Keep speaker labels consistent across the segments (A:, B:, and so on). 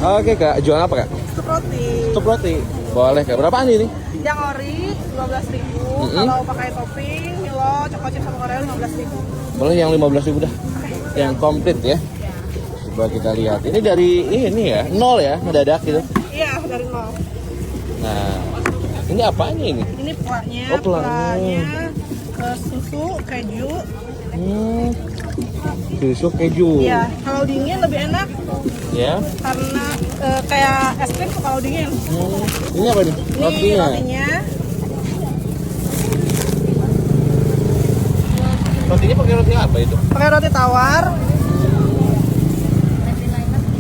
A: Oke Kak, jual apa Kak?
B: Stuk roti.
A: Stuk roti. Boleh Kak, berapaan ini?
B: Yang ori 15.000. Kalau pakai topping, Milo, Choco Chip sama Oreo 15.000.
A: Boleh yang 15.000 dah. Yang komplit ya. Coba kita lihat. Ini dari ini ya, nol ya, mendadak gitu.
B: Iya, dari nol.
A: Nah, ini apanya ini?
B: Ini pelaknya,
A: Oh, pelaknya.
B: Susu, keju.
A: Susu keju.
B: Iya, kalau dingin lebih enak
A: Ya.
B: karena kayak es krim kalau dingin.
A: Ini apa nih?
B: Ini
A: Rotinya.
B: rotinya.
A: Rotinya pakai roti apa itu?
B: Pakai roti tawar.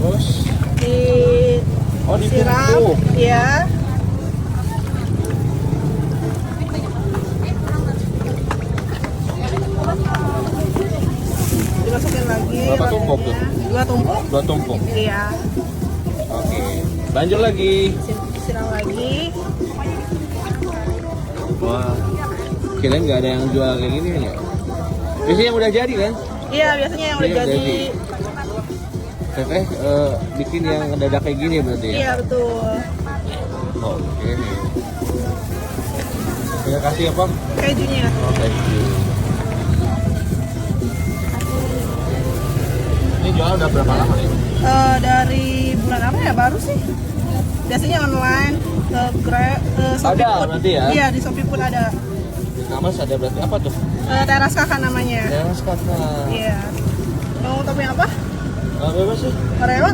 A: Terus
B: Disiram.
A: ditumpuk.
B: Iya. Dimasukin lagi.
A: Berapa tumpuk tuh?
B: 2 tumpuk.
A: 2 tumpuk.
B: Iya.
A: Oke. Lanjut lagi.
B: Siram lagi.
A: Wah. Kirain nggak ada yang jual kayak gini ya? Biasanya yang udah jadi kan?
B: Iya, biasanya yang udah
A: Iya,
B: jadi.
A: jadi. Teteh bikin yang mendadak kayak gini berarti ya?
B: Iya, betul.
A: Oke. Terima kasih ya Pak.
B: Kejunya.
A: Oh, thank you. Ini jual udah berapa lama nih?
B: Dari bulan apa ya? Baru sih. Biasanya online, Grab, Shopee
A: Ada
B: Food.
A: berarti ya?
B: Iya, di Shopee Food ada.
A: Di Kamas ada berarti apa tuh?
B: Teras Kakak namanya.
A: Teras Kakak.
B: Iya. Mau topping apa?
A: Berapa sih?
B: Oreo,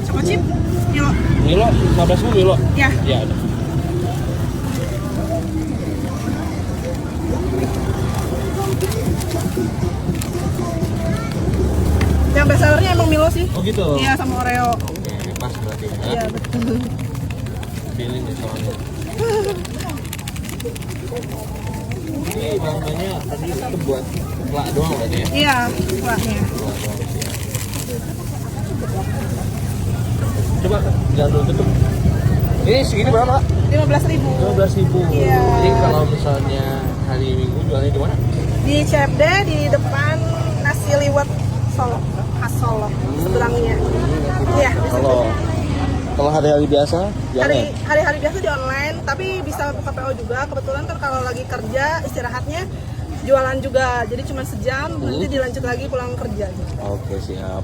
B: Choco Chip, Milo.
A: Milo, 15.000 Milo?
B: Ya.
A: Iya ada.
B: Yang best sellernya emang Milo sih.
A: Oh gitu?
B: Iya, sama Oreo.
A: Oke, pas berarti ya?
B: Iya, betul.
A: Feeling nih soalnya. Ini bahannya tadi itu buat pelak doang berarti ya?
B: Iya, kuahnya.
A: Pelak doang sih ya. Coba jangan dulu tutup. Ini segini berapa Kak?
B: 15.000.
A: 15.000.
B: Iya.
A: Jadi kalau misalnya hari Minggu jualnya di mana?
B: Di CFD di depan nasi liwet Solo, khas Solo, sebelahnya. Iya, di situ.
A: Kalau hari-hari biasa jualnya?
B: Hari-hari biasa di online, tapi bisa buka PO juga. Kebetulan kan kalau lagi kerja istirahatnya jualan juga, jadi cuma sejam, nanti dilanjut lagi pulang kerja.
A: Oke, siap.